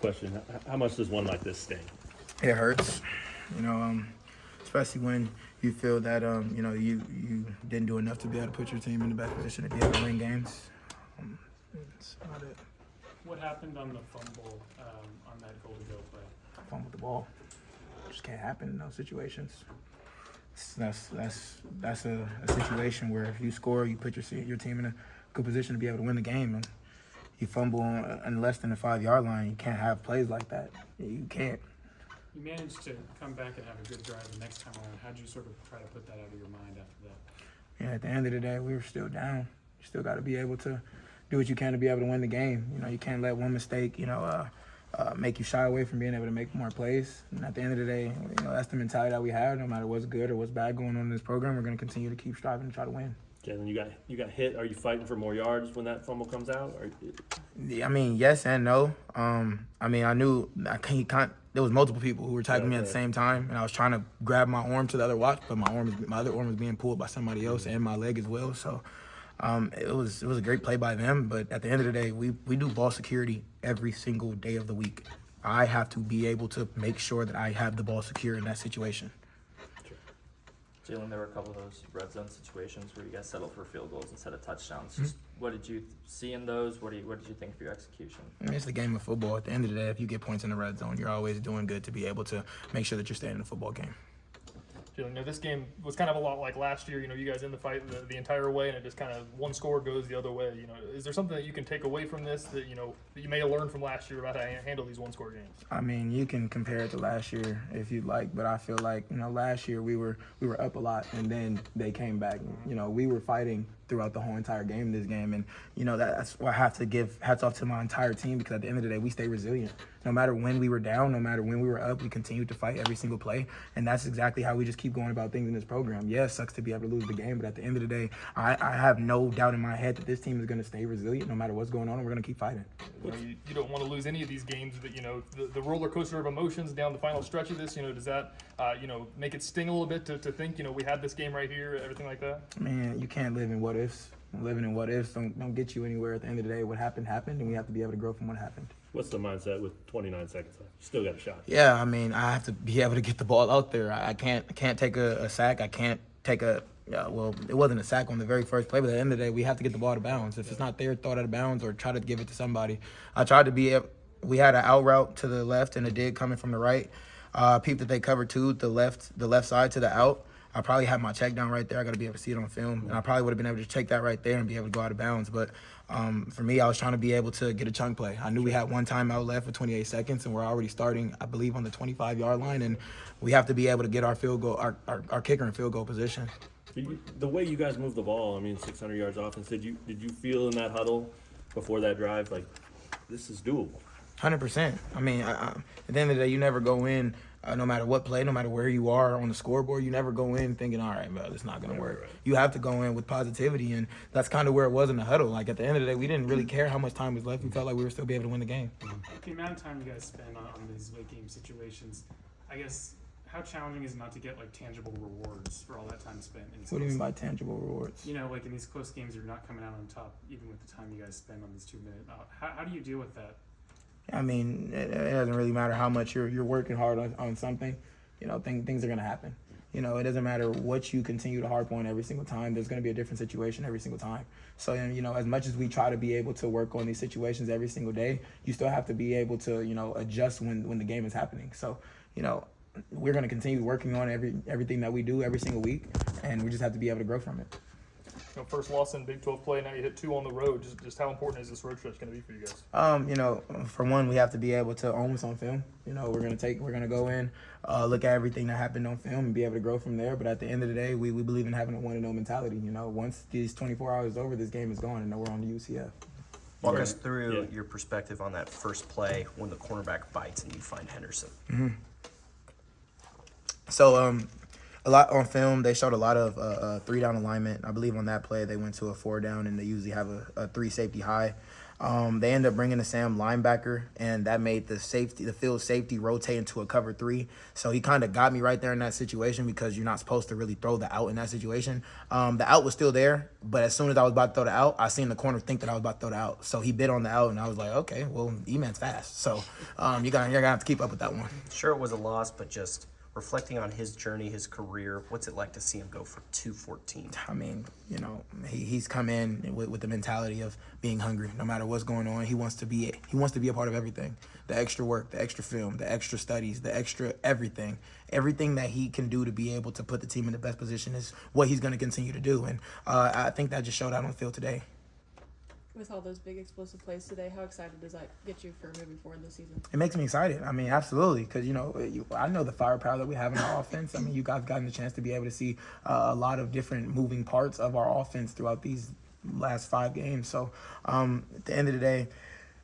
question. How much does one like this sting? It hurts, especially when you feel that you didn't do enough to be able to put your team in the best position to be able to win games. That's about it. What happened on the fumble on that goal-to-go play? Fumbled the ball. Just can't happen in those situations. That's a situation where if you score, you put your team in a good position to be able to win the game. And you fumble on less than the 5-yard line, you can't have plays like that. You can't. You managed to come back and have a good drive the next time around. How'd you sort of try to put that out of your mind after that? Yeah, at the end of the day, we were still down. You still got to be able to do what you can to be able to win the game. You can't let one mistake, make you shy away from being able to make more plays. And at the end of the day, that's the mentality that we have. No matter what's good or what's bad going on in this program, we're going to continue to keep striving to try to win. Jalon, you got hit. Are you fighting for more yards when that fumble comes out? Yes and no. I knew there was multiple people who were tackling me at the same time, and I was trying to grab my arm to the other watch, but my other arm was being pulled by somebody else and my leg as well. So it was a great play by them. But at the end of the day, we do ball security every single day of the week. I have to be able to make sure that I have the ball secure in that situation. Jalon, there were a couple of those red zone situations where you guys settled for field goals instead of touchdowns. Just what did you see in those? What did you think of your execution? It's a game of football. At the end of the day, if you get points in the red zone, you're always doing good to be able to make sure that you're staying in the football game. Jalon, this game was kind of a lot like last year. You guys in the fight the entire way, and it just kind of one score goes the other way. Is there something that you can take away from this that that you may have learned from last year about how to handle these one-score games? You can compare it to last year if you'd like, but I feel like last year we were up a lot, and then they came back. We were fighting throughout the whole entire game this game, and that's why I have to give hats off to my entire team, because at the end of the day, we stay resilient. No matter when we were down, no matter when we were up, we continued to fight every single play, and that's exactly how we just keep going about things in this program. Yeah, it sucks to be able to lose the game, but at the end of the day, I have no doubt in my head that this team is going to stay resilient no matter what's going on, and we're going to keep fighting. You don't want to lose any of these games, but the roller coaster of emotions down the final stretch of this, does that make it sting a little bit to think we had this game right here, everything like that? Man, you can't live in what ifs. Living in what ifs don't get you anywhere. At the end of the day, what happened, and we have to be able to grow from what happened. What's the mindset with 29 seconds left? You still got a shot. Yeah, I have to be able to get the ball out there. I can't take a sack. I can't take it wasn't a sack on the very first play, but at the end of the day, we have to get the ball out of bounds. If it's not there, throw it out of bounds or try to give it to somebody. I tried to we had an out route to the left and a dig coming from the right. Peep that they covered two, the left side to the out. I probably had my check down right there. I got to be able to see it on film. And I probably would have been able to take that right there and be able to go out of bounds. But for me, I was trying to be able to get a chunk play. I knew we had one timeout left for 28 seconds, and we're already starting, I believe, on the 25-yard line. And we have to be able to get our field goal, our kicker in field goal position. The way you guys move the ball, 600 yards offense, did you feel in that huddle before that drive, like, this is doable? 100%. At the end of the day, you never go in, no matter what play, no matter where you are on the scoreboard, you never go in thinking, all right, bro, it's not going to work. Right. You have to go in with positivity, and that's kind of where it was in the huddle. Like, at the end of the day, we didn't really care how much time was left. We felt like we were still be able to win the game. The amount of time you guys spend on these late game situations, I guess, how challenging is it not to get, tangible rewards for all that time spent? What do you mean by tangible rewards? In these close games, you're not coming out on top, even with the time you guys spend on these 2-minute. How do you deal with that? It doesn't really matter how much you're working hard on something. Things are going to happen. It doesn't matter what you continue to harp on every single time. There's going to be a different situation every single time. So, as much as we try to be able to work on these situations every single day, you still have to be able to, adjust when the game is happening. So, we're going to continue working on everything that we do every single week, and we just have to be able to grow from it. First loss in Big 12 play, now you hit 2 on the road. Just how important is this road stretch going to be for you guys? For one, we have to be able to own what's on film. We're gonna go in, look at everything that happened on film and be able to grow from there. But at the end of the day, we believe in having a 1-0 mentality. Once these 24 hours is over, this game is gone, and we're on the UCF. Walk us through your perspective on that first play when the cornerback bites and you find Henderson. Mm-hmm. So, a lot on film, they showed a lot of 3-down alignment. I believe on that play, they went to a 4-down, and they usually have a 3 safety high. They ended up bringing a Sam linebacker, and that made the field safety rotate into a cover 3. So he kind of got me right there in that situation because you're not supposed to really throw the out in that situation. The out was still there, but as soon as I was about to throw the out, I seen the corner think that I was about to throw the out. So he bid on the out, and I was like, okay, well, E-man's fast. So you're gonna have to keep up with that one. Sure, it was a loss, but just reflecting on his journey, his career, what's it like to see him go for 214? I mean, you know, he's come in with the mentality of being hungry. No matter what's going on, he wants to be a part of everything. The extra work, the extra film, the extra studies, the extra everything. Everything that he can do to be able to put the team in the best position is what he's going to continue to do. And I think that just showed out on the field today. With all those big explosive plays today, how excited does that get you for moving forward this season? It makes me excited. I mean, absolutely, because, you know, I know the firepower that we have in our offense. I mean, you guys gotten the chance to be able to see a lot of different moving parts of our offense throughout these last 5 games. So at the end of the day,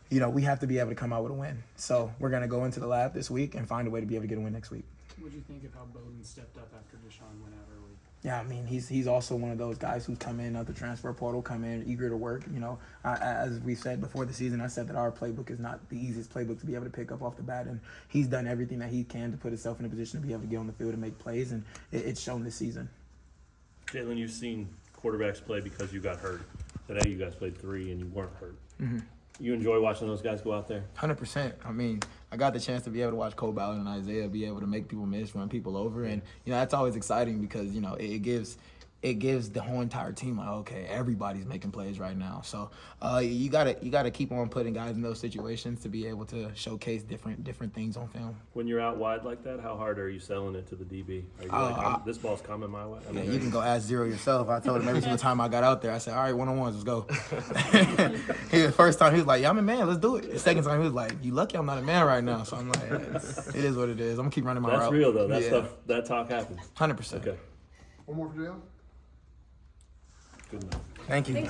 you know, we have to be able to come out with a win. So we're going to go into the lab this week and find a way to be able to get a win next week. What do you think of how Bowden stepped up after Deshaun went out early? Yeah, I mean, he's also one of those guys who's come in at the transfer portal, come in eager to work. You know, as we said before the season, I said that our playbook is not the easiest playbook to be able to pick up off the bat, and he's done everything that he can to put himself in a position to be able to get on the field and make plays, and it's shown this season. Jalon, you've seen quarterbacks play because you got hurt. Today you guys played 3 and you weren't hurt. Mm-hmm. You enjoy watching those guys go out there? 100%. I mean, I got the chance to be able to watch Cole Ballard and Isaiah be able to make people miss, run people over, and you know that's always exciting because you know it gives the whole entire team like, okay, everybody's making plays right now. So you gotta keep on putting guys in those situations to be able to showcase different things on film. When you're out wide like that, how hard are you selling it to the DB? Are you like, this ball's coming my way? I mean, Yeah, you can go ask Zero yourself. I told him every single time I got out there, I said, all right, one-on-ones, let's go. The first time he was like, yeah, I'm a man, let's do it. The second time he was like, you lucky I'm not a man right now. So I'm like, it is what it is. I'm gonna keep running my route. That's real though. That stuff, that talk happens. 100%. Okay. One more for Jalon. Good enough. Thank you.